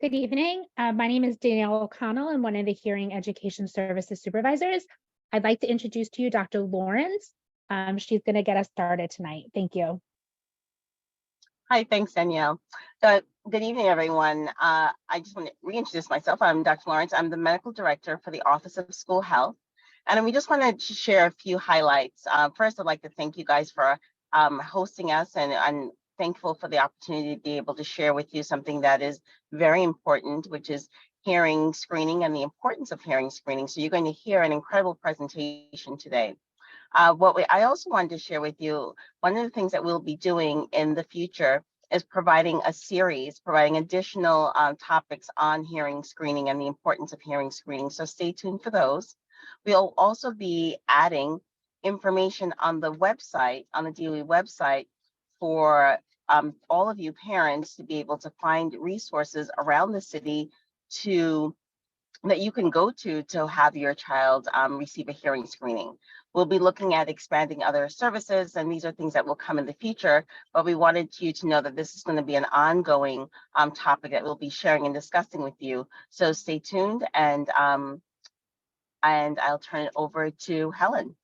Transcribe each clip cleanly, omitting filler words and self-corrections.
Good evening. My name is Danielle O'Connell. I'm one of the Hearing Education Services Supervisors. I'd like to introduce to you Dr. Lawrence. She's going to get us started tonight. Thank you. Hi, thanks, Danielle. Good evening, everyone. I just want to reintroduce myself. I'm Dr. Lawrence. I'm the Medical Director for the Office of School Health. And we just wanted to share a few highlights. First, I'd like to thank you guys for hosting us, and I'm thankful for the opportunity to be able to share with you something that is very important, which is hearing screening and the importance of hearing screening. So you're going to hear an incredible presentation today. I also wanted to share with you, one of the things that we'll be doing in the future is providing a series, providing additional topics on hearing screening and the importance of hearing screening. So stay tuned for those. We'll also be adding information on the website, on the DOE website, for all of you parents to be able to find resources around the city that you can go to have your child receive a hearing screening. We'll be looking at expanding other services, and these are things that will come in the future, but we wanted you to know that this is going to be an ongoing topic that we'll be sharing and discussing with you. So stay tuned, and I'll turn it over to Helen.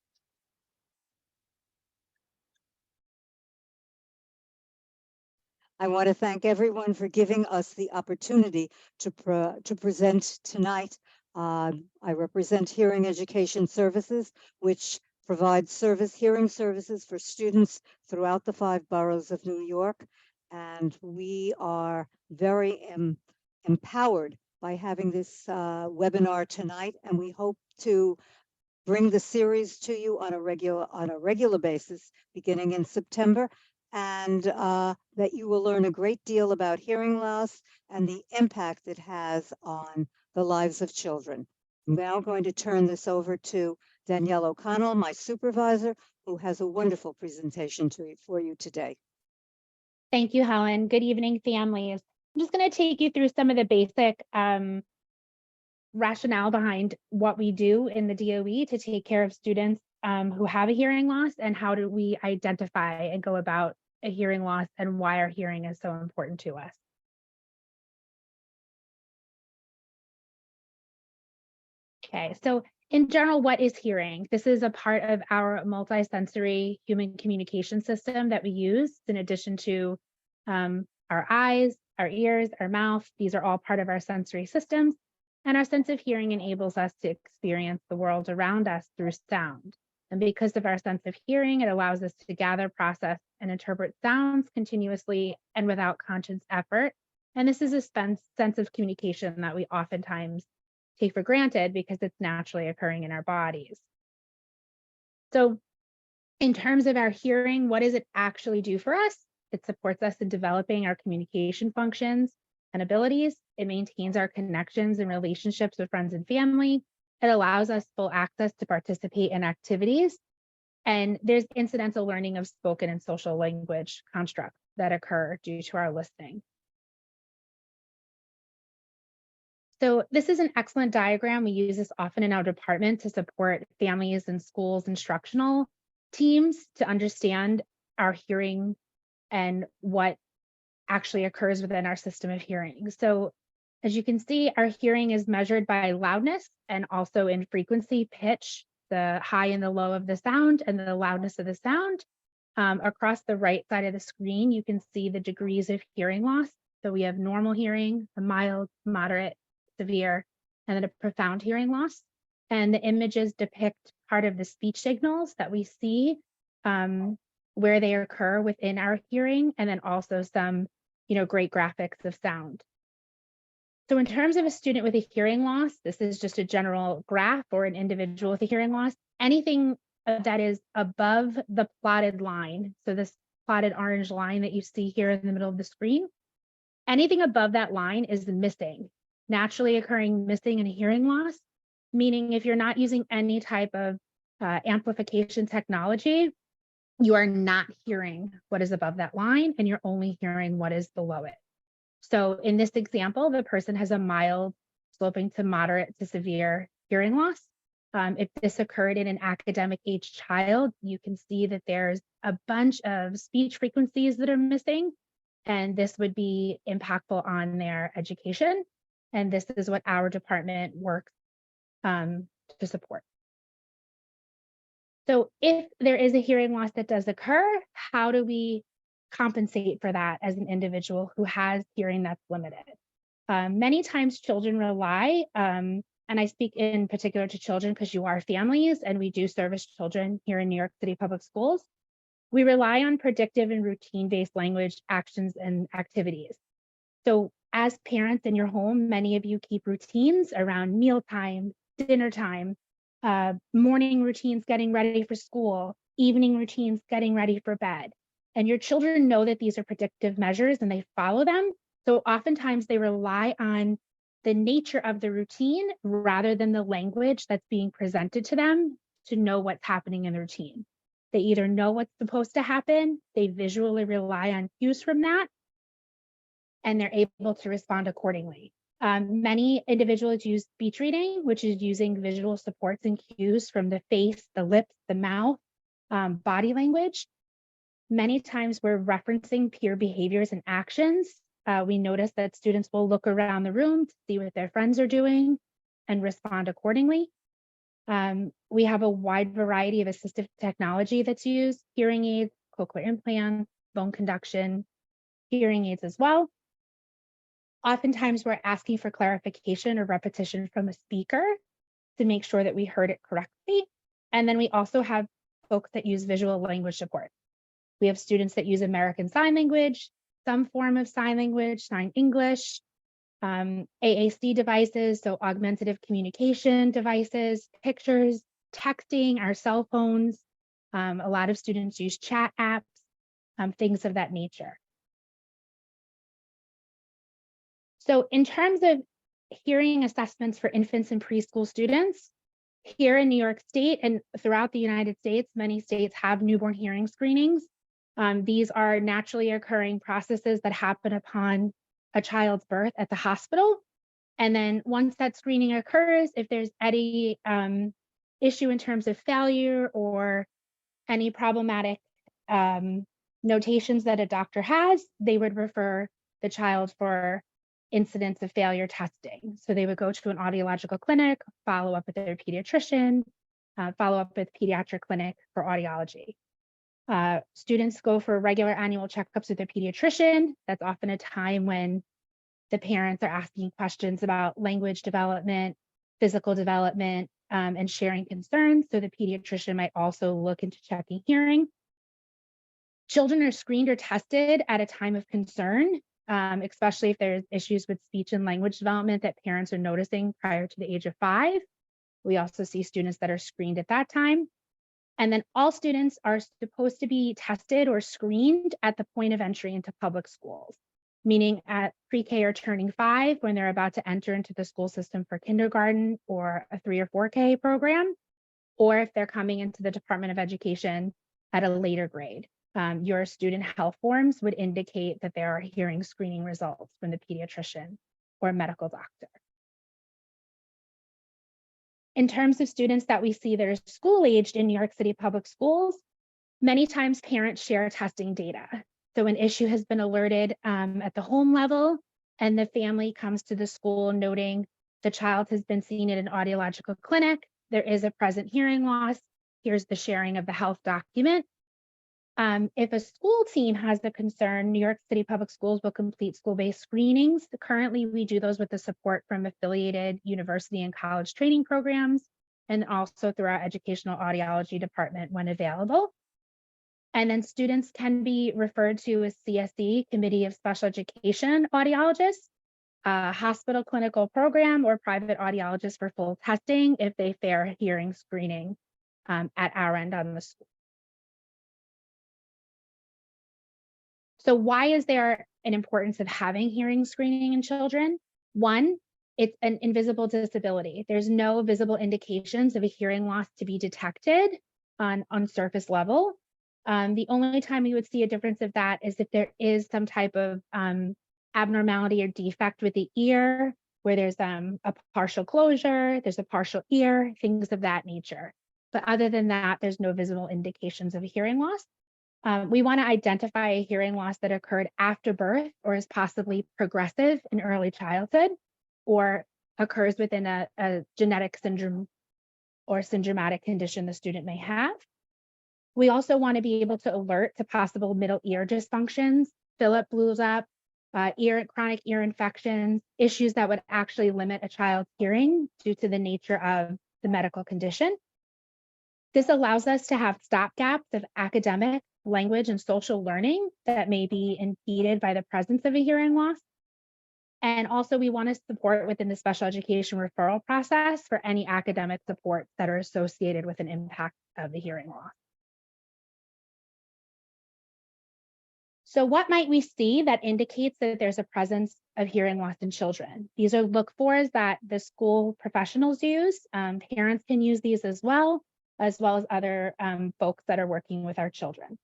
I want to thank everyone for giving us the opportunity to present tonight. I represent Hearing Education Services, which provides hearing services for students throughout the 5 boroughs of New York. And we are very empowered by having this webinar tonight, and we hope to bring the series to you on a regular basis beginning in September, and that you will learn a great deal about hearing loss and the impact it has on the lives of children. I'm now going to turn this over to Danielle O'Connell, my supervisor, who has a wonderful presentation for you today. Thank you, Helen. Good evening, families. I'm just going to take you through some of the basic rationale behind what we do in the DOE to take care of students who have a hearing loss, and how do we identify and go about a hearing loss, and why our hearing is so important to us. Okay, so in general, what is hearing? This is a part of our multisensory human communication system that we use in addition to our eyes, our ears, our mouth. These are all part of our sensory systems, and our sense of hearing enables us to experience the world around us through sound. And because of our sense of hearing, it allows us to gather, process, and interpret sounds continuously and without conscious effort. And this is a sense of communication that we oftentimes take for granted because it's naturally occurring in our bodies. So in terms of our hearing, what does it actually do for us? It supports us in developing our communication functions and abilities. It maintains our connections and relationships with friends and family. It allows us full access to participate in activities. And there's incidental learning of spoken and social language constructs that occur due to our listening. So this is an excellent diagram. We use this often in our department to support families and schools instructional teams to understand our hearing and what actually occurs within our system of hearing. So as you can see, our hearing is measured by loudness and also in frequency, pitch, the high and the low of the sound, and the loudness of the sound. Across the right side of the screen, you can see the degrees of hearing loss. So we have normal hearing, a mild, moderate, severe, and then a profound hearing loss. And the images depict part of the speech signals that we see where they occur within our hearing, and then also some, great graphics of sound. So in terms of a student with a hearing loss, this is just a general graph, or an individual with a hearing loss. Anything that is above the plotted line, so this plotted orange line that you see here in the middle of the screen, anything above that line is missing, naturally occurring missing in a hearing loss, meaning if you're not using any type of amplification technology, you are not hearing what is above that line, and you're only hearing what is below it. So in this example, the person has a mild sloping to moderate to severe hearing loss. If this occurred in an academic age child, you can see that there's a bunch of speech frequencies that are missing. and this would be impactful on their education. And this is what our department works to support. So if there is a hearing loss that does occur, how do we compensate for that as an individual who has hearing that's limited? Many times children rely, and I speak in particular to children because you are families and we do service children here in New York City Public Schools. We rely on predictive and routine-based language, actions, and activities. So as parents in your home, many of you keep routines around mealtime, dinner time, morning routines getting ready for school, evening routines getting ready for bed. And your children know that these are predictive measures and they follow them. So oftentimes they rely on the nature of the routine rather than the language that's being presented to them to know what's happening in the routine. They either know what's supposed to happen, they visually rely on cues from that, and they're able to respond accordingly. Many individuals use speech reading, which is using visual supports and cues from the face, the lips, the mouth, body language. Many times we're referencing peer behaviors and actions. We notice that students will look around the room to see what their friends are doing and respond accordingly. We have a wide variety of assistive technology that's used: hearing aids, cochlear implants, bone conduction, hearing aids as well. Oftentimes we're asking for clarification or repetition from a speaker to make sure that we heard it correctly. And then we also have folks that use visual language support. We have students that use American Sign Language, some form of sign language, sign English, AAC devices, so augmentative communication devices, pictures, texting, our cell phones. A lot of students use chat apps, things of that nature. So in terms of hearing assessments for infants and preschool students, here in New York State and throughout the United States, many states have newborn hearing screenings. These are naturally occurring processes that happen upon a child's birth at the hospital. And then once that screening occurs, if there's any issue in terms of failure or any problematic notations that a doctor has, they would refer the child for incidents of failure testing. So they would go to an audiological clinic, follow up with their pediatrician, follow up with pediatric clinic for audiology. Students go for regular annual checkups with their pediatrician. That's often a time when the parents are asking questions about language development, physical development, and sharing concerns. So the pediatrician might also look into checking hearing. Children are screened or tested at a time of concern, especially if there's issues with speech and language development that parents are noticing prior to the age of 5. We also see students that are screened at that time. And then all students are supposed to be tested or screened at the point of entry into public schools, meaning at pre-K or turning 5 when they're about to enter into the school system for kindergarten or a 3 or 4K program, or if they're coming into the Department of Education at a later grade. Your student health forms would indicate that there are hearing screening results from the pediatrician or medical doctor. In terms of students that we see that are school-aged in New York City Public Schools, many times parents share testing data. So an issue has been alerted at the home level, and the family comes to the school noting the child has been seen at an audiological clinic, there is a present hearing loss, here's the sharing of the health document. If a school team has the concern, New York City Public Schools will complete school-based screenings. Currently, we do those with the support from affiliated university and college training programs, and also through our educational audiology department when available. And then students can be referred to a CSE, Committee of Special Education audiologists, a hospital clinical program, or private audiologists for full testing if they fail hearing screening at our end on the school. So why is there an importance of having hearing screening in children? One, it's an invisible disability. There's no visible indications of a hearing loss to be detected on surface level. The only time you would see a difference of that is if there is some type of abnormality or defect with the ear, where there's a partial closure, there's a partial ear, things of that nature. But other than that, there's no visible indications of a hearing loss. We want to identify a hearing loss that occurred after birth or is possibly progressive in early childhood or occurs within a genetic syndrome or syndromatic condition the student may have. We also want to be able to alert to possible middle ear dysfunctions, Philip blues up, chronic ear infections, issues that would actually limit a child's hearing due to the nature of the medical condition. This allows us to have stopgaps of academic, language, and social learning that may be impeded by the presence of a hearing loss. And also we want to support within the special education referral process for any academic supports that are associated with an impact of the hearing loss. So what might we see that indicates that there's a presence of hearing loss in children? These are look fors that the school professionals use. Parents can use these as well as other folks that are working with our children.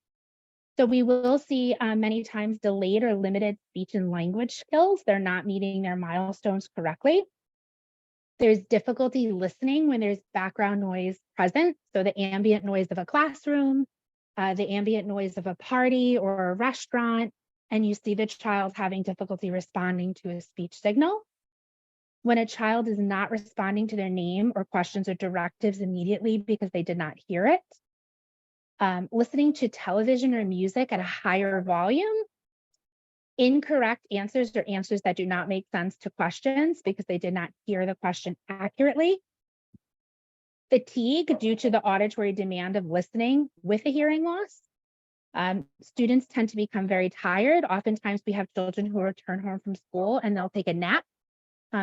So we will see many times delayed or limited speech and language skills. They're not meeting their milestones correctly. There's difficulty listening when there's background noise present. So the ambient noise of a classroom, the ambient noise of a party or a restaurant, and you see the child having difficulty responding to a speech signal. When a child is not responding to their name or questions or directives immediately because they did not hear it. Listening to television or music at a higher volume, incorrect answers or answers that do not make sense to questions because they did not hear the question accurately. Fatigue due to the auditory demand of listening with a hearing loss. Students tend to become very tired. Oftentimes we have children who return home from school and they'll take a nap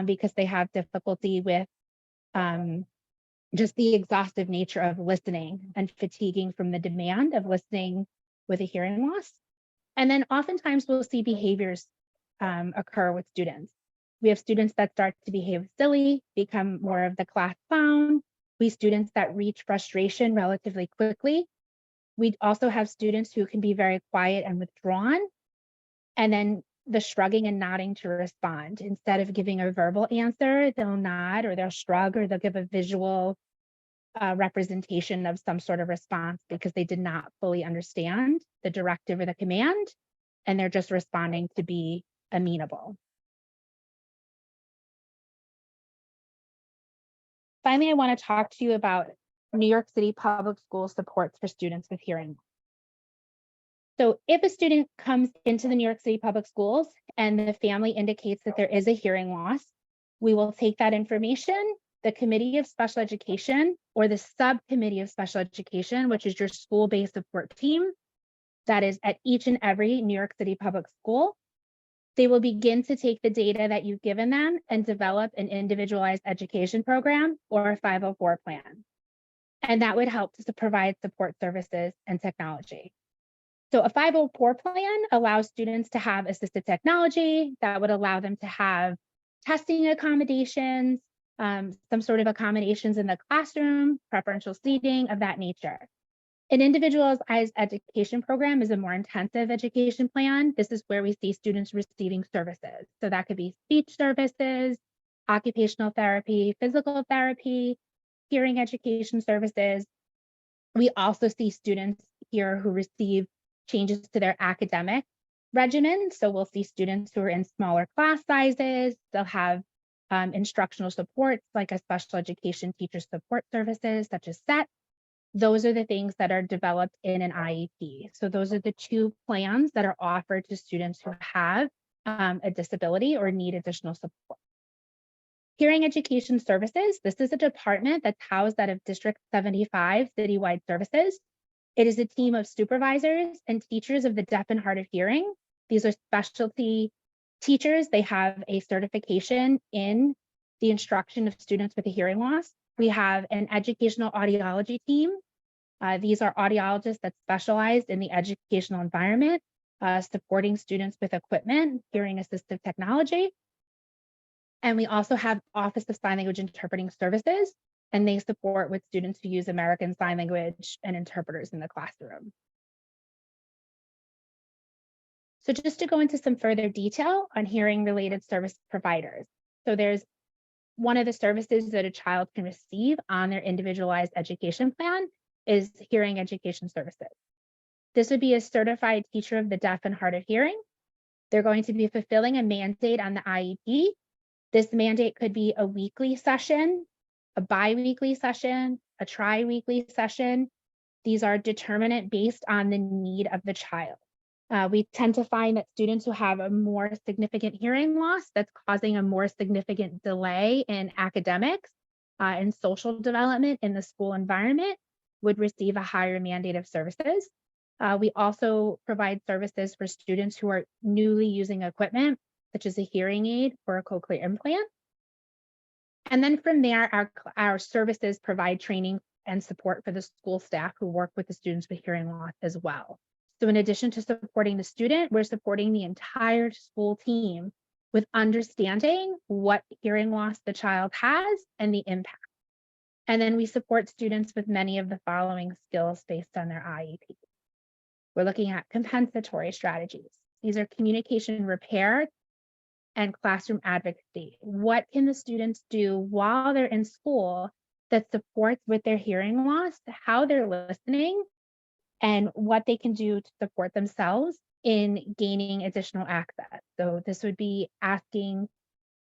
because they have difficulty with just the exhaustive nature of listening and fatiguing from the demand of listening with a hearing loss. And then oftentimes we'll see behaviors occur with students. We have students that start to behave silly, become more of the class clown. We students that reach frustration relatively quickly. We also have students who can be very quiet and withdrawn. And then the shrugging and nodding to respond. Instead of giving a verbal answer, they'll nod or they'll shrug or they'll give a visual representation of some sort of response because they did not fully understand the directive or the command, and they're just responding to be amenable. Finally, I want to talk to you about New York City Public Schools supports for students with hearing. So if a student comes into the New York City Public Schools and the family indicates that there is a hearing loss, we will take that information. The Committee of Special Education or the Subcommittee of Special Education, which is your school-based support team that is at each and every New York City public school, they will begin to take the data that you've given them and develop an individualized education program or a 504 plan. And that would help to provide support services and technology. So a 504 plan allows students to have assistive technology that would allow them to have testing accommodations, some sort of accommodations in the classroom, preferential seating of that nature. An individualized education program is a more intensive education plan. This is where we see students receiving services. So that could be speech services, occupational therapy, physical therapy, hearing education services. We also see students here who receive changes to their academic regimen. So we'll see students who are in smaller class sizes. They'll have instructional supports like a special education teacher support services such as SET. Those are the things that are developed in an IEP. So those are the two plans that are offered to students who have a disability or need additional support. Hearing Education Services, this is a department that's housed out of District 75 citywide services. It is a team of supervisors and teachers of the deaf and hard of hearing. These are specialty teachers. They have a certification in the instruction of students with a hearing loss. We have an educational audiology team. These are audiologists that specialize in the educational environment, supporting students with equipment, hearing assistive technology. And we also have Office of Sign Language Interpreting Services, and they support with students who use American Sign Language and interpreters in the classroom. So just to go into some further detail on hearing related service providers. So there's one of the services that a child can receive on their individualized education plan is hearing education services. This would be a certified teacher of the deaf and hard of hearing. They're going to be fulfilling a mandate on the IEP. This mandate could be a weekly session, a bi-weekly session, a tri-weekly session. These are determinate based on the need of the child. We tend to find that students who have a more significant hearing loss that's causing a more significant delay in academics and social development in the school environment would receive a higher mandate of services. We also provide services for students who are newly using equipment, such as a hearing aid or a cochlear implant. And then from there, our services provide training and support for the school staff who work with the students with hearing loss as well. So in addition to supporting the student, we're supporting the entire school team with understanding what hearing loss the child has and the impact. And then we support students with many of the following skills based on their IEP. We're looking at compensatory strategies. These are communication repair and classroom advocacy. What can the students do while they're in school that supports with their hearing loss, how they're listening, and what they can do to support themselves in gaining additional access. So this would be asking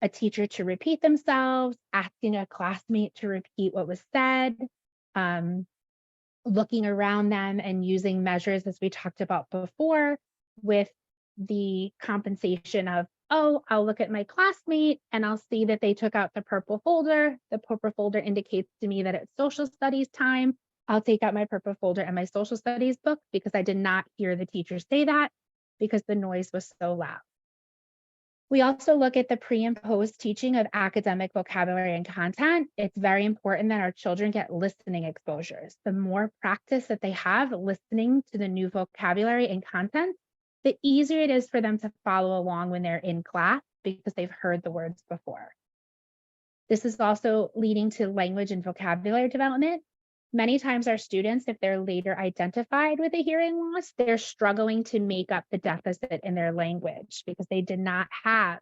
a teacher to repeat themselves, asking a classmate to repeat what was said, looking around them and using measures, as we talked about before, with the compensation of, oh, I'll look at my classmate and I'll see that they took out the purple folder. The purple folder indicates to me that it's social studies time. I'll take out my purple folder and my social studies book because I did not hear the teacher say that because the noise was so loud. We also look at the pre and post teaching of academic vocabulary and content. It's very important that our children get listening exposures. The more practice that they have listening to the new vocabulary and content, the easier it is for them to follow along when they're in class because they've heard the words before. This is also leading to language and vocabulary development. Many times our students, if they're later identified with a hearing loss, they're struggling to make up the deficit in their language because they did not have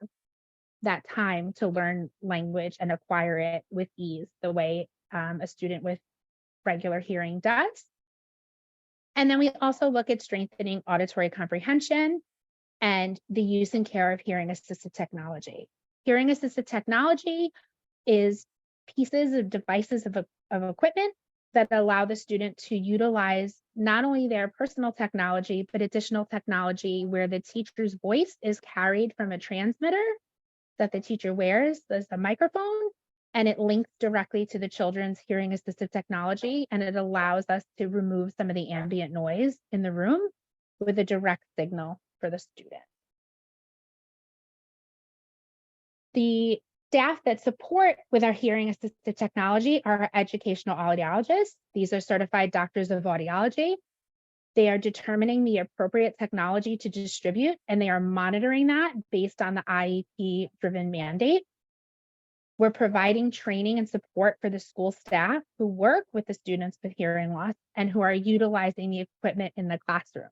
that time to learn language and acquire it with ease the way a student with regular hearing does. And then we also look at strengthening auditory comprehension and the use and care of hearing assisted technology. Hearing assisted technology is pieces of devices of equipment that allow the student to utilize not only their personal technology, but additional technology where the teacher's voice is carried from a transmitter that the teacher wears as a microphone, and it links directly to the children's hearing assistive technology, and it allows us to remove some of the ambient noise in the room with a direct signal for the student. The staff that support with our hearing assistive technology are our educational audiologists. These are certified doctors of audiology. They are determining the appropriate technology to distribute, and they are monitoring that based on the IEP-driven mandate. We're providing training and support for the school staff who work with the students with hearing loss and who are utilizing the equipment in the classroom.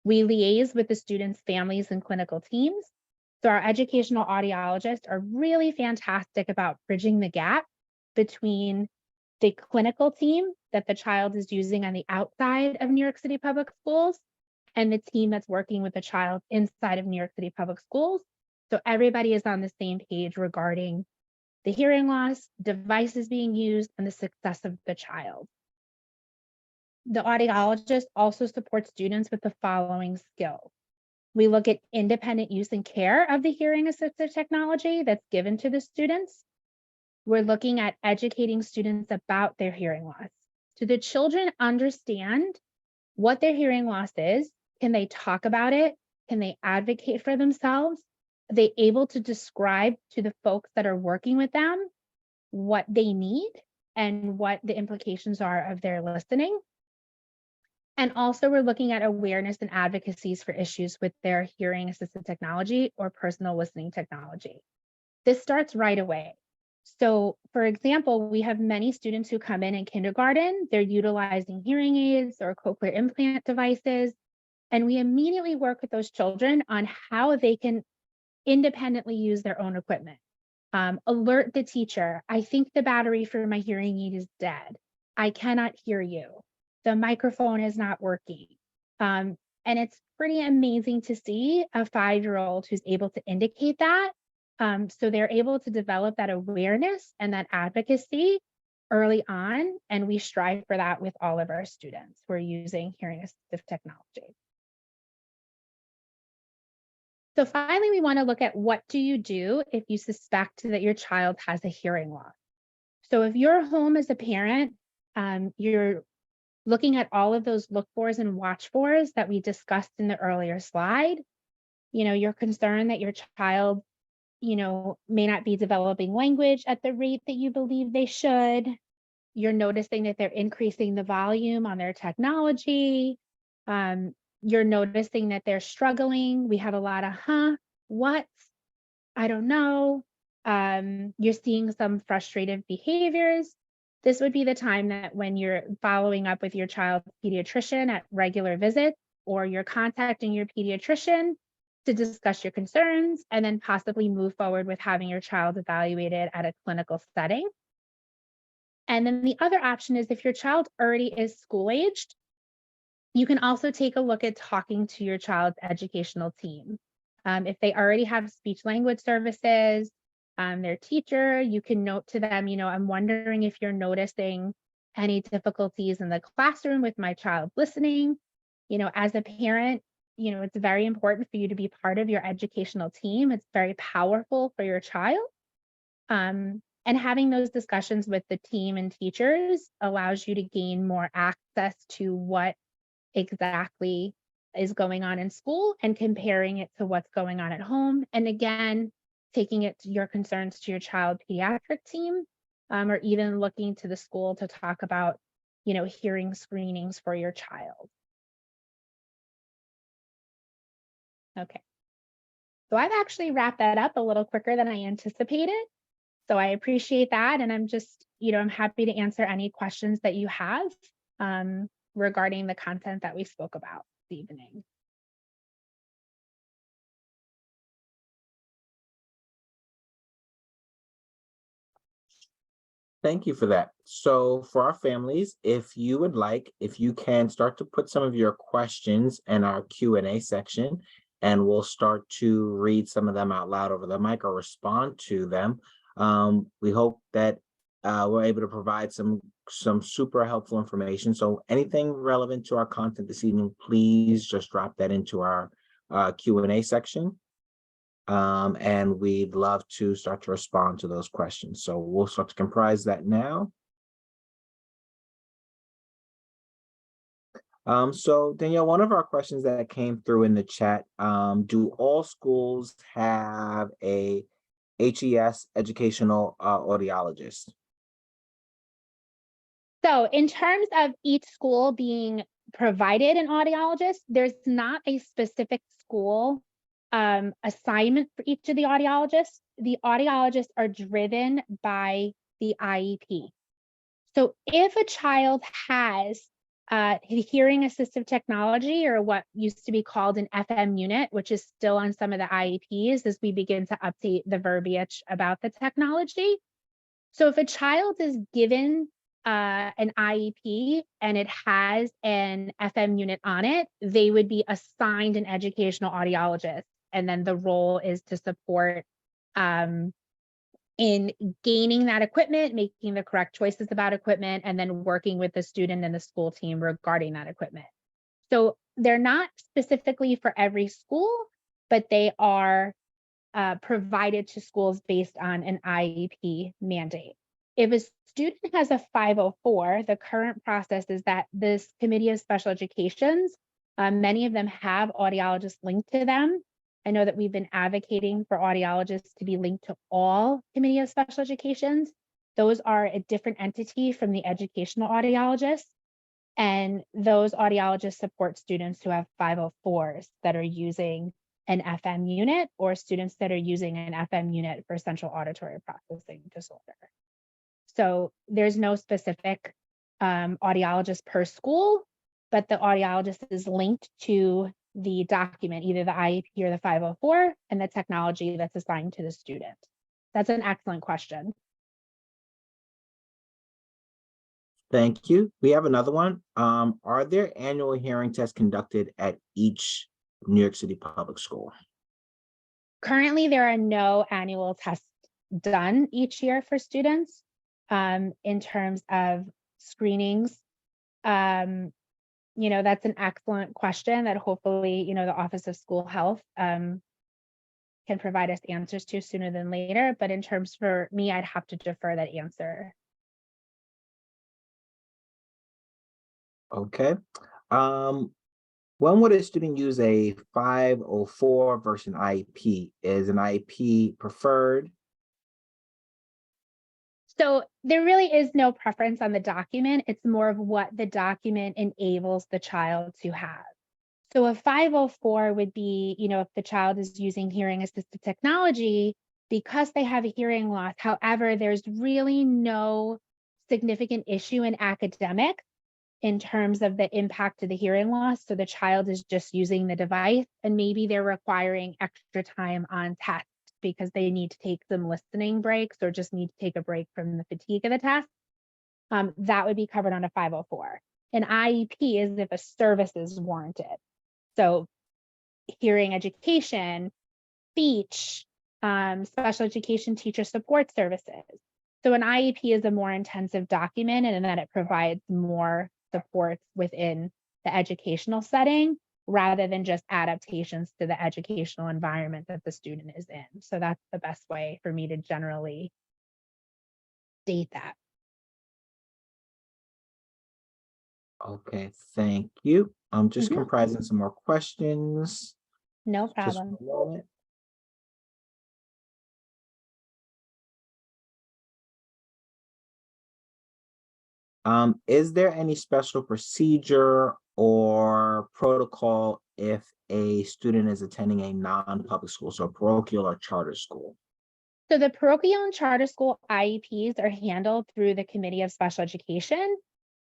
We liaise with the students' families and clinical teams. So our educational audiologists are really fantastic about bridging the gap between the clinical team that the child is using on the outside of New York City Public Schools and the team that's working with the child inside of New York City Public Schools. So everybody is on the same page regarding the hearing loss, devices being used, and the success of the child. The audiologist also supports students with the following skills. We look at independent use and care of the hearing assistive technology that's given to the students. We're looking at educating students about their hearing loss. Do the children understand what their hearing loss is? Can they talk about it? Can they advocate for themselves? Are they able to describe to the folks that are working with them what they need and what the implications are of their listening? And also we're looking at awareness and advocacies for issues with their hearing assisted technology or personal listening technology. This starts right away. So for example, we have many students who come in kindergarten, they're utilizing hearing aids or cochlear implant devices, and we immediately work with those children on how they can independently use their own equipment. Alert the teacher, I think the battery for my hearing aid is dead. I cannot hear you. The microphone is not working. And it's pretty amazing to see a 5-year-old who's able to indicate that. So they're able to develop that awareness and that advocacy early on, and we strive for that with all of our students who are using hearing assistive technology. So finally, we want to look at what do you do if you suspect that your child has a hearing loss. So if you're home as a parent, you're looking at all of those look fors and watch fors that we discussed in the earlier slide. You're concerned that your child, may not be developing language at the rate that you believe they should. You're noticing that they're increasing the volume on their technology. You're noticing that they're struggling. We have a lot of, what, I don't know. You're seeing some frustrated behaviors. This would be the time that when you're following up with your child's pediatrician at regular visits, or you're contacting your pediatrician to discuss your concerns and then possibly move forward with having your child evaluated at a clinical setting. And then the other option is if your child already is school aged, you can also take a look at talking to your child's educational team. If they already have speech language services, their teacher, you can note to them, I'm wondering if you're noticing any difficulties in the classroom with my child listening. As a parent, it's very important for you to be part of your educational team. It's very powerful for your child. And having those discussions with the team and teachers allows you to gain more access to what exactly is going on in school and comparing it to what's going on at home. And again, taking it to your concerns to your child pediatric team, or even looking to the school to talk about, hearing screenings for your child. Okay. So I've actually wrapped that up a little quicker than I anticipated. So I appreciate that. And I'm just, I'm happy to answer any questions that you have regarding the content that we spoke about this evening. Thank you for that. So for our families, if you would like, if you can start to put some of your questions in our Q&A section, and we'll start to read some of them out loud over the mic or respond to them. We hope that we're able to provide some super helpful information. So anything relevant to our content this evening, please just drop that into our Q&A section. And we'd love to start to respond to those questions. So we'll start to comprise that now. So Danielle, one of our questions that came through in the chat, do all schools have a HES educational audiologist? So in terms of each school being provided an audiologist, there's not a specific school assignment for each of the audiologists. The audiologists are driven by the IEP. So if a child has hearing assistive technology, or what used to be called an FM unit, which is still on some of the IEPs as we begin to update the verbiage about the technology. So if a child is given an IEP and it has an FM unit on it, they would be assigned an educational audiologist. And then the role is to support in gaining that equipment, making the correct choices about equipment, and then working with the student and the school team regarding that equipment. So they're not specifically for every school, but they are provided to schools based on an IEP mandate. If a student has a 504, the current process is that this Committee of Special Educations, many of them have audiologists linked to them. I know that we've been advocating for audiologists to be linked to all Committee of Special Educations. Those are a different entity from the educational audiologists. And those audiologists support students who have 504s that are using an FM unit, or students that are using an FM unit for central auditory processing disorder. So there's no specific audiologist per school, but the audiologist is linked to the document, either the IEP or the 504, and the technology that's assigned to the student. That's an excellent question. Thank you. We have another one. Are there annual hearing tests conducted at each New York City public school? Currently, there are no annual tests done each year for students in terms of screenings. That's an excellent question that hopefully, the Office of School Health can provide us answers to sooner than later. But in terms for me, I'd have to defer that answer. Okay. When would a student use a 504 versus an IEP? Is an IEP preferred? So there really is no preference on the document. It's more of what the document enables the child to have. So a 504 would be, if the child is using hearing assisted technology because they have a hearing loss. However, there's really no significant issue in academic in terms of the impact of the hearing loss. So the child is just using the device and maybe they're requiring extra time on test because they need to take some listening breaks or just need to take a break from the fatigue of the test. That would be covered on a 504. An IEP is if a service is warranted. So hearing education, speech, special education teacher support services. So an IEP is a more intensive document and that it provides more supports within the educational setting rather than just adaptations to the educational environment that the student is in. So that's the best way for me to generally state that. Okay, thank you. I'm just Mhm. comprising some more questions. No Just problem. one moment. Is there any special procedure or protocol if a student is attending a non-public school, so parochial or charter school? So the parochial and charter school IEPs are handled through the Committee of Special Education.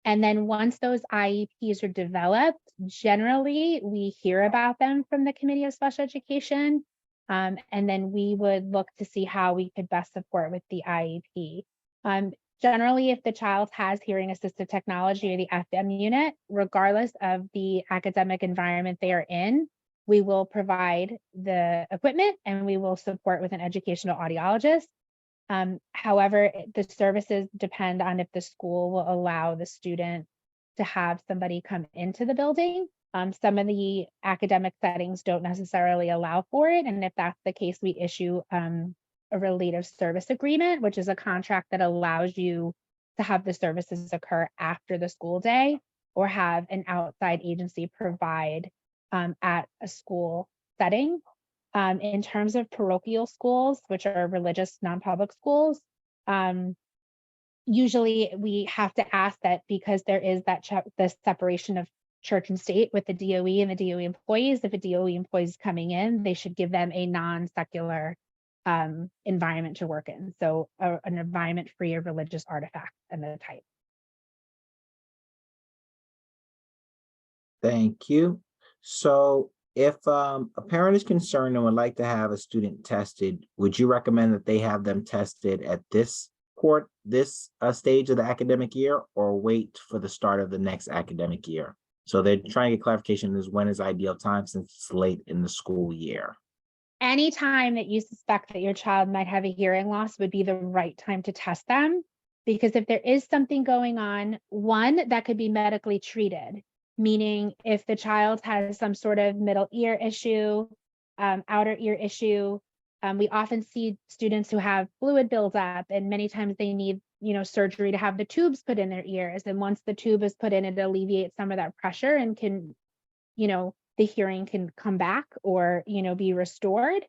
And then once those IEPs are developed, generally we hear about them from the Committee of Special Education. And then we would look to see how we could best support with the IEP. Generally, if the child has hearing assistive technology or the FM unit, regardless of the academic environment they are in, we will provide the equipment and we will support with an educational audiologist. However, the services depend on if the school will allow the student to have somebody come into the building. Some of the academic settings don't necessarily allow for it. And if that's the case, we issue a relative service agreement, which is a contract that allows you to have the services occur after the school day or have an outside agency provide at a school setting. In terms of parochial schools, which are religious non-public schools, usually we have to ask that because there is that the separation of church and state with the DOE and the DOE employees. If a DOE employee is coming in, they should give them a non-secular environment to work in. So an environment free of religious artifacts and the type. Thank you. So if a parent is concerned and would like to have a student tested, would you recommend that they have them tested at this stage of the academic year or wait for the start of the next academic year? So they're trying to get clarification is when is ideal time since it's late in the school year. Anytime that you suspect that your child might have a hearing loss would be the right time to test them, because if there is something going on, one, that could be medically treated, meaning if the child has some sort of middle ear issue, outer ear issue, we often see students who have fluid buildup and many times they need, surgery to have the tubes put in their ears. And once the tube is put in, it alleviates some of that pressure and can, the hearing can come back or, be restored.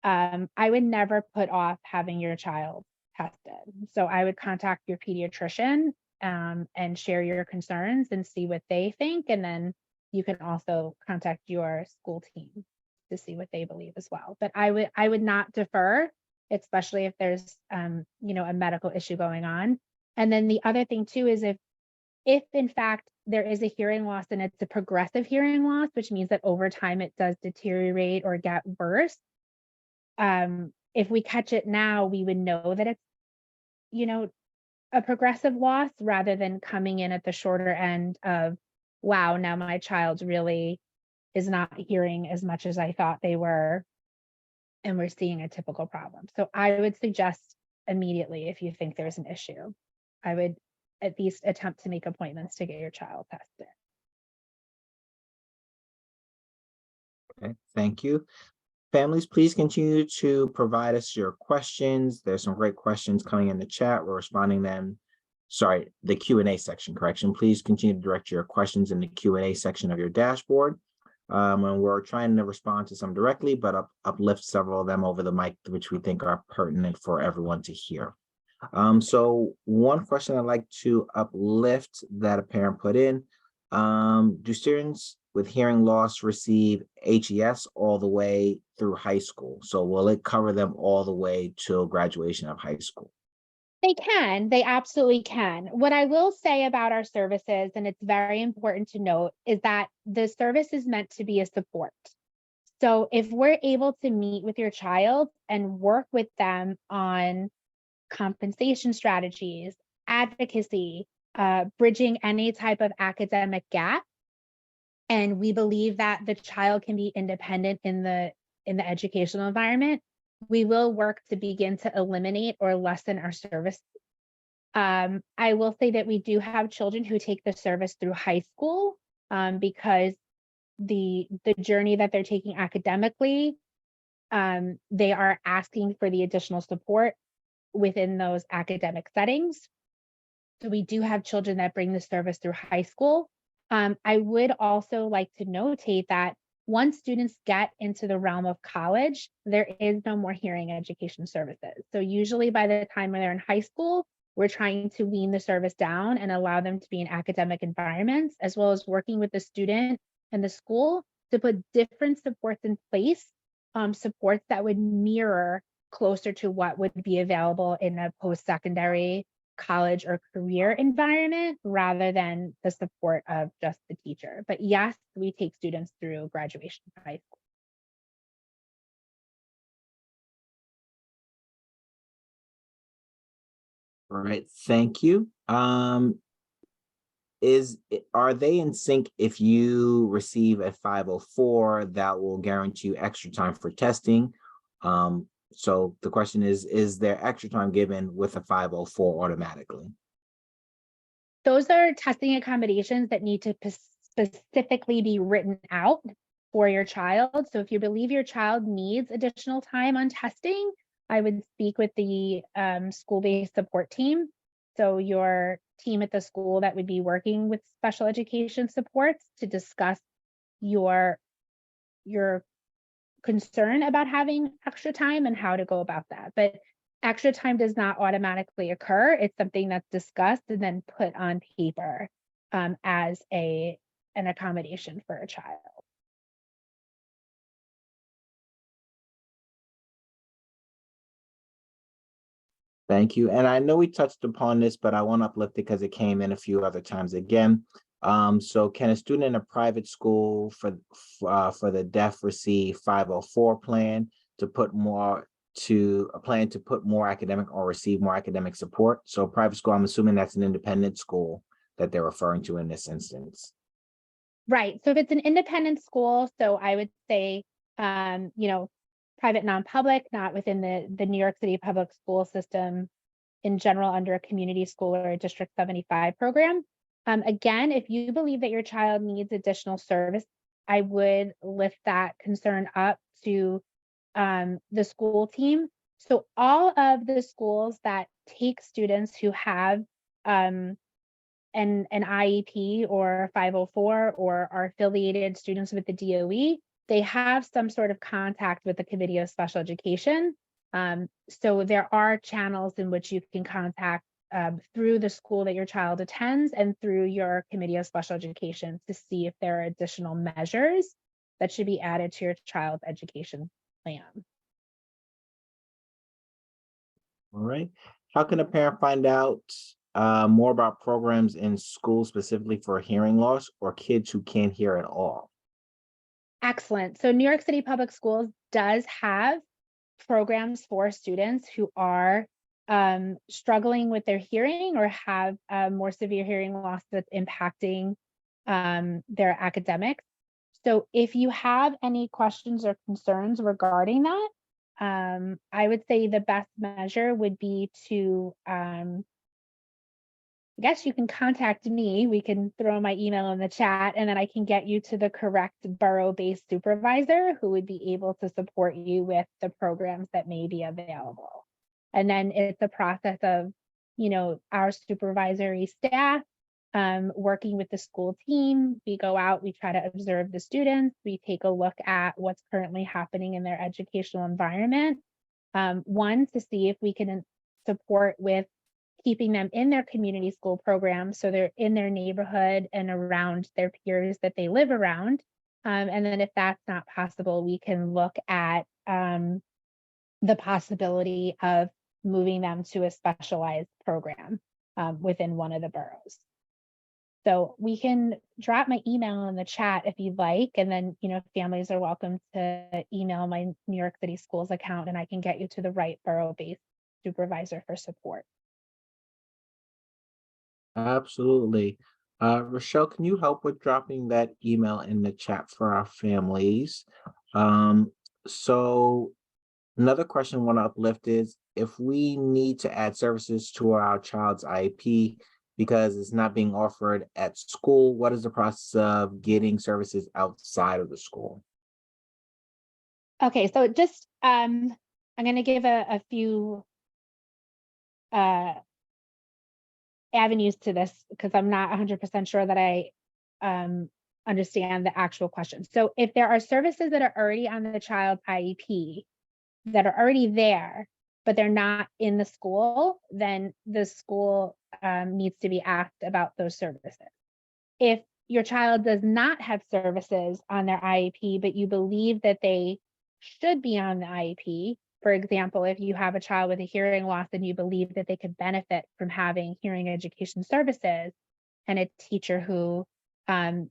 I would never put off having your child tested. So I would contact your pediatrician and share your concerns and see what they think. And then you can also contact your school team to see what they believe as well. But I would not defer, especially if there's, a medical issue going on. And then the other thing too is if in fact there is a hearing loss and it's a progressive hearing loss, which means that over time it does deteriorate or get worse. If we catch it now, we would know that it's, a progressive loss rather than coming in at the shorter end of, wow, now my child really is not hearing as much as I thought they were, and we're seeing a typical problem. So I would suggest immediately, if you think there's an issue, I would at least attempt to make appointments to get your child tested. Okay, thank you. Families, please continue to provide us your questions. There's some great questions coming in the chat. We're responding them. Sorry, the Q&A section, correction. Please continue to direct your questions in the Q&A section of your dashboard. And we're trying to respond to some directly, but uplift several of them over the mic, which we think are pertinent for everyone to hear. So one question I'd like to uplift that a parent put in, do students with hearing loss receive HES all the way through high school? So will it cover them all the way till graduation of high school? They can, they absolutely can. What I will say about our services, and it's very important to note, is that the service is meant to be a support. So if we're able to meet with your child and work with them on compensation strategies, advocacy, bridging any type of academic gap, and we believe that the child can be independent in the educational environment, we will work to begin to eliminate or lessen our service. I will say that we do have children who take the service through high school because the journey that they're taking academically, they are asking for the additional support within those academic settings. So we do have children that bring the service through high school. I would also like to notate that once students get into the realm of college, there is no more hearing education services. So usually by the time they're in high school, we're trying to wean the service down and allow them to be in academic environments, as well as working with the student and the school to put different supports in place, supports that would mirror closer to what would be available in a post-secondary college or career environment rather than the support of just the teacher. But yes, we take students through graduation of high school. All right, thank you. Are they in sync if you receive a 504 that will guarantee you extra time for testing? So the question is there extra time given with a 504 automatically? Those are testing accommodations that need to specifically be written out for your child. So if you believe your child needs additional time on testing, I would speak with the school-based support team. So your team at the school that would be working with special education supports to discuss your concern about having extra time and how to go about that. But extra time does not automatically occur. It's something that's discussed and then put on paper as an accommodation for a child. Thank you. And I know we touched upon this, but I want to uplift it because it came in a few other times again. So can a student in a private school for the deaf receive 504 plan to put more to a plan to put more academic or receive more academic support? So private school, I'm assuming that's an independent school that they're referring to in this instance. Right. So if it's an independent school, so I would say, private non-public, not within the New York City public school system in general under a community school or a District 75 program. Again, if you believe that your child needs additional service, I would lift that concern up to the school team. So all of the schools that take students who have an IEP or 504 or are affiliated students with the DOE, they have some sort of contact with the Committee of Special Education. So there are channels in which you can contact through the school that your child attends and through your Committee of Special Education to see if there are additional measures that should be added to your child's education plan. All right. How can a parent find out more about programs in schools specifically for hearing loss or kids who can't hear at all? Excellent. So New York City Public Schools does have programs for students who are struggling with their hearing or have more severe hearing loss that's impacting their academics. So if you have any questions or concerns regarding that, I would say the best measure would be to, I guess you can contact me. We can throw my email in the chat, and then I can get you to the correct borough-based supervisor who would be able to support you with the programs that may be available. And then it's a process of, our supervisory staff working with the school team. We go out, we try to observe the students, we take a look at what's currently happening in their educational environment. One, to see if we can support with keeping them in their community school program, so they're in their neighborhood and around their peers that they live around. And then if that's not possible, we can look at the possibility of moving them to a specialized program within one of the boroughs. So we can drop my email in the chat if you'd like, and then families are welcome to email my New York City Schools account, and I can get you to the right borough-based supervisor for support. Absolutely. Rochelle, can you help with dropping that email in the chat for our families? So another question I want to uplift is, if we need to add services to our child's IEP because it's not being offered at school, what is the process of getting services outside of the school? Okay, so just I'm going to give a few avenues to this because I'm not 100% sure that I understand the actual question. So if there are services that are already on the child's IEP that are already there, but they're not in the school, then the school needs to be asked about those services. If your child does not have services on their IEP, but you believe that they should be on the IEP, for example, if you have a child with a hearing loss and you believe that they could benefit from having hearing education services, and a teacher who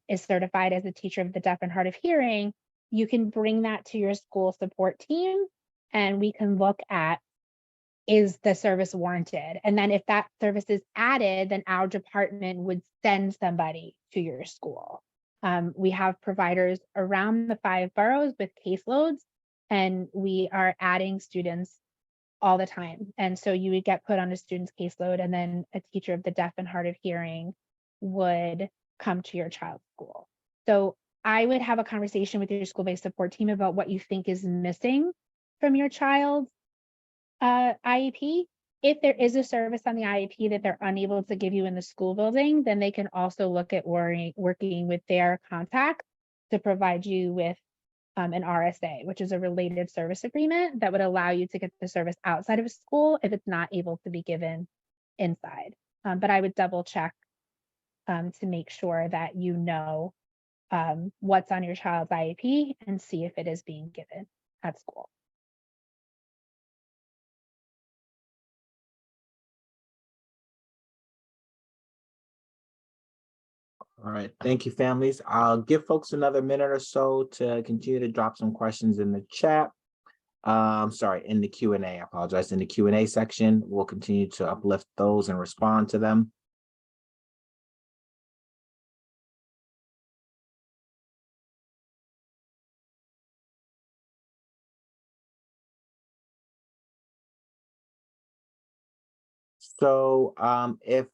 is certified as a teacher of the deaf and hard of hearing, you can bring that to your school support team and we can look at, is the service warranted? And then if that service is added, then our department would send somebody to your school. We have providers around the 5 boroughs with caseloads, and we are adding students all the time. And so you would get put on a student's caseload, and then a teacher of the deaf and hard of hearing would come to your child's school. So I would have a conversation with your school-based support team about what you think is missing from your child's IEP. If there is a service on the IEP that they're unable to give you in the school building, then they can also look at working with their contact to provide you with an RSA, which is a related service agreement that would allow you to get the service outside of a school if it's not able to be given inside. But I would double check to make sure that what's on your child's IEP and see if it is being given at school. All right, thank you, families. I'll give folks another minute or so to continue to drop some questions in the chat. Sorry, in the Q&A, I apologize. In the Q&A section, we'll continue to uplift those and respond to them. So if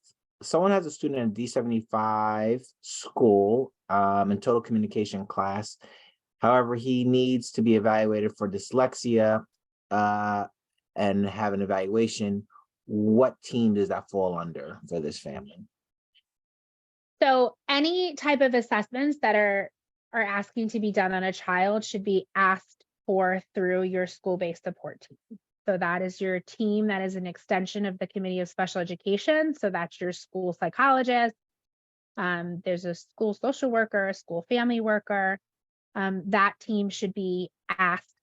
someone has a student in a D75 school in total communication class, however, he needs to be evaluated for dyslexia and have an evaluation, what team does that fall under for this family? So any type of assessments that are asking to be done on a child should be asked for through your school-based support team. So that is your team that is an extension of the Committee of Special Education. So that's your school psychologist. There's a school social worker, a school family worker. That team should be asked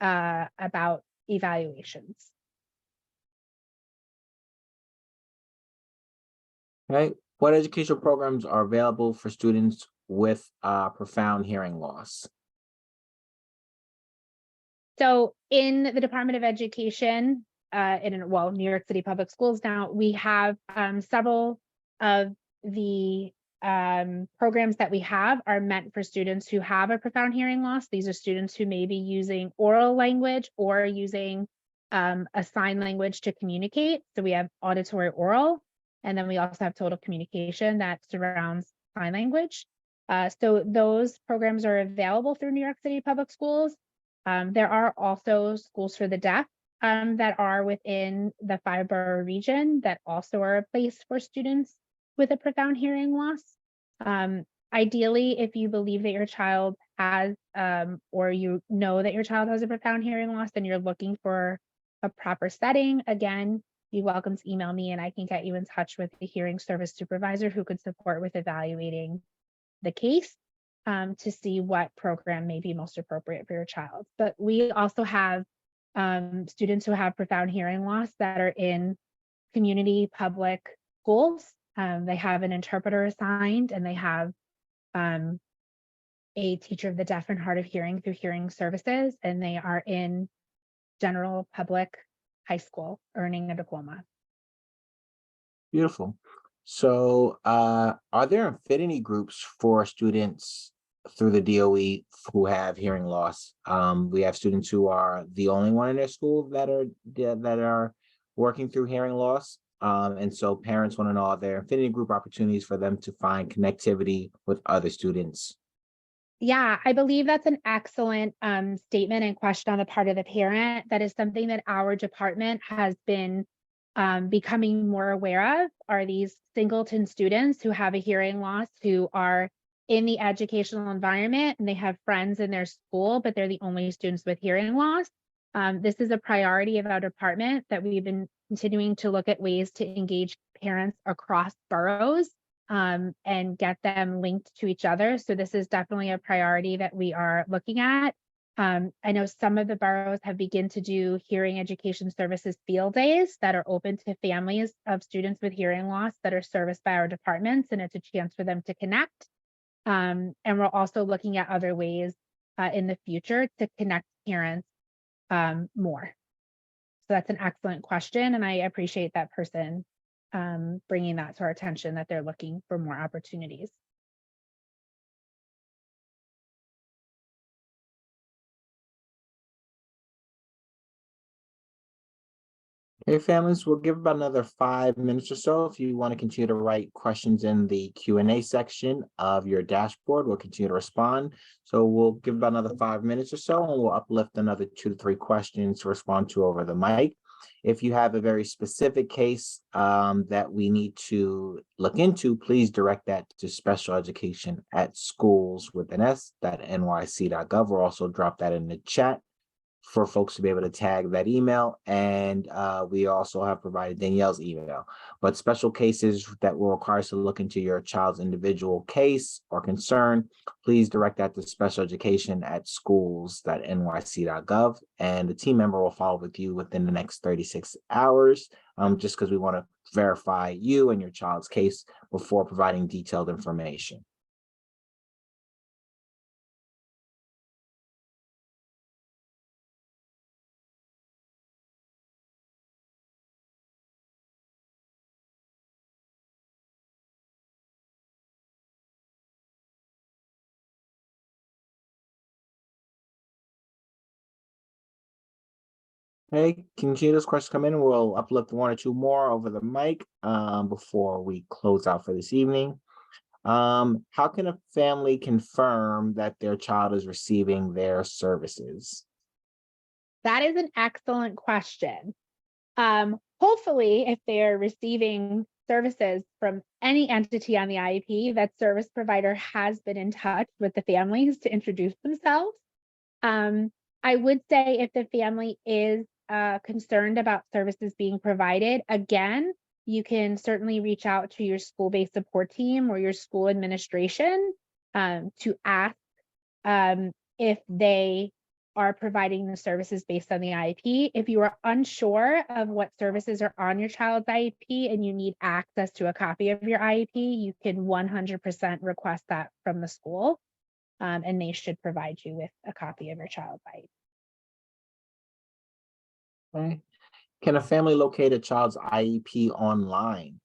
about evaluations. Okay. What educational programs are available for students with profound hearing loss? So in the Department of Education, New York City Public Schools now, we have several of the programs that we have are meant for students who have a profound hearing loss. These are students who may be using oral language or using a sign language to communicate. So we have auditory oral, and then we also have total communication that surrounds sign language. So those programs are available through New York City Public Schools. There are also schools for the deaf that are within the 5-borough region that also are a place for students with a profound hearing loss. Ideally, if you believe that your child has, or you know that your child has a profound hearing loss and you're looking for a proper setting, again, you're welcome to email me and I can get you in touch with the hearing service supervisor who could support with evaluating the case to see what program may be most appropriate for your child. But we also have students who have profound hearing loss that are in community public schools. They have an interpreter assigned and they have a teacher of the deaf and hard of hearing through hearing services, and they are in general public high school earning a diploma. Beautiful. So are there affinity groups for students through the DOE who have hearing loss? We have students who are the only one in their school that are working through hearing loss. And so parents want to know, are there affinity group opportunities for them to find connectivity with other students? Yeah, I believe that's an excellent statement and question on the part of the parent. That is something that our department has been becoming more aware of, are these singleton students who have a hearing loss, who are in the educational environment and they have friends in their school, but they're the only students with hearing loss. This is a priority of our department that we've been continuing to look at ways to engage parents across boroughs and get them linked to each other. So this is definitely a priority that we are looking at. I know some of the boroughs have begun to do hearing education services field days that are open to families of students with hearing loss that are serviced by our departments, and it's a chance for them to connect. And we're also looking at other ways in the future to connect parents more. So that's an excellent question, and I appreciate that person bringing that to our attention, that they're looking for more opportunities. Hey, families, we'll give about another 5 minutes or so. If you want to continue to write questions in the Q&A section of your dashboard, we'll continue to respond. So we'll give about another 5 minutes or so, and we'll uplift another 2 to 3 questions to respond to over the mic. If you have a very specific case that we need to look into, please direct that to special education at schools with an s.nyc.gov. We'll also drop that in the chat for folks to be able to tag that email. And we also have provided Danielle's email. But special cases that will require us to look into your child's individual case or concern, please direct that to special education at schools.nyc.gov. And the team member will follow with you within the next 36 hours, just because we want to verify you and your child's case before providing detailed information. Hey, continue those questions come in. We'll uplift 1 or 2 more over the mic before we close out for this evening. How can a family confirm that their child is receiving their services? That is an excellent question. Hopefully, if they're receiving services from any entity on the IEP, that service provider has been in touch with the families to introduce themselves. I would say if the family is concerned about services being provided, again, you can certainly reach out to your school-based support team or your school administration to ask if they are providing the services based on the IEP. If you are unsure of what services are on your child's IEP and you need access to a copy of your IEP, you can 100% request that from the school, and they should provide you with a copy of your child's IEP. Okay. Can a family locate a child's IEP online?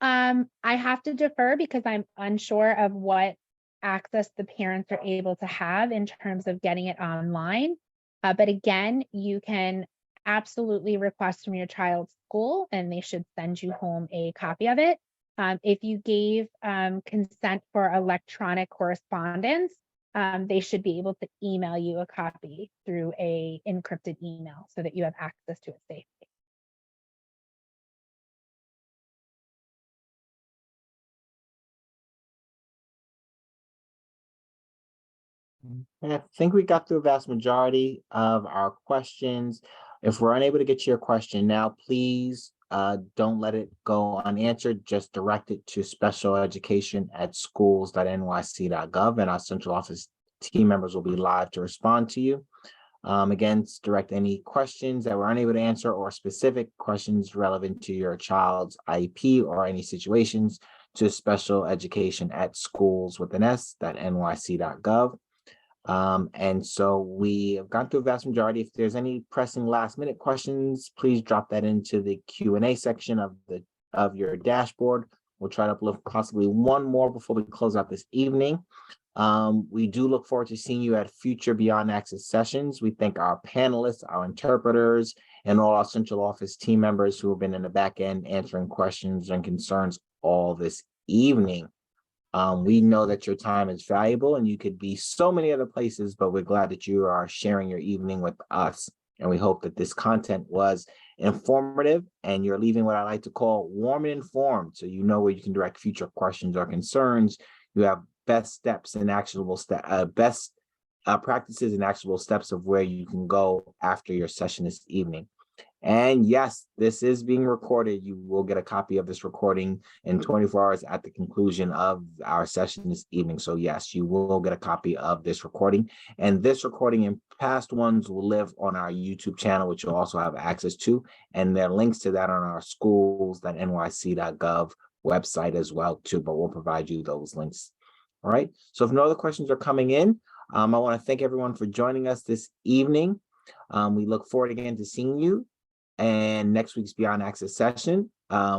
I have to defer because I'm unsure of what access the parents are able to have in terms of getting it online. But again, you can absolutely request from your child's school and they should send you home a copy of it. If you gave consent for electronic correspondence, they should be able to email you a copy through a encrypted email so that you have access to it safely. I think we got through a vast majority of our questions. If we're unable to get to your question now, please don't let it go unanswered. Just direct it to specialeducation@schools.nyc.gov, and our central office team members will be live to respond to you. Again, direct any questions that we're unable to answer or specific questions relevant to your child's IEP or any situations to specialeducation@schools.nyc.gov. And so we have gone through a vast majority. If there's any pressing last minute questions, please drop that into the Q&A section of your dashboard. We'll try to uplift possibly one more before we close out this evening. We do look forward to seeing you at future Beyond Access sessions. We thank our panelists, our interpreters, and all our central office team members who have been in the back end answering questions and concerns all this evening. We know that your time is valuable and you could be so many other places, but we're glad that you are sharing your evening with us. And we hope that this content was informative and you're leaving what I like to call warm and informed. So you know where you can direct future questions or concerns. You have best steps and actionable best practices and actionable steps of where you can go after your session this evening. And yes, this is being recorded. You will get a copy of this recording in 24 hours at the conclusion of our session this evening. So yes, you will get a copy of this recording. And this recording and past ones will live on our YouTube channel, which you'll also have access to. And there are links to that on our schools.nyc.gov website as well too, but we'll provide you those links. All right. So if no other questions are coming in, I want to thank everyone for joining us this evening. We look forward again to seeing you and next week's Beyond Access session,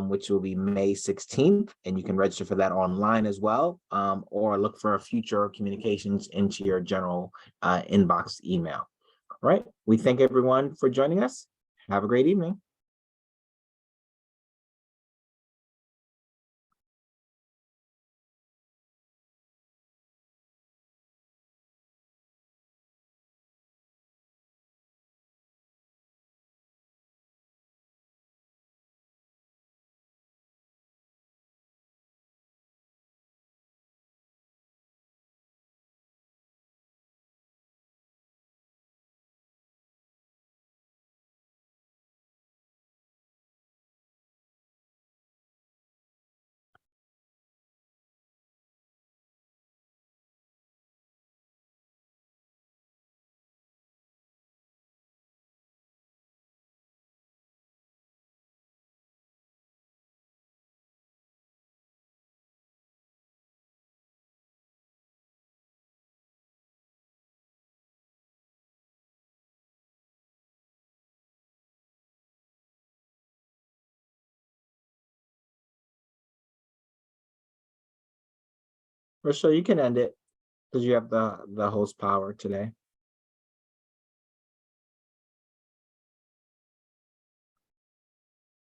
which will be May 16th, and you can register for that online as well, or look for future communications into your general inbox email. All right, we thank everyone for joining us. Have a great evening. Rochelle, you can end it because you have the host power today.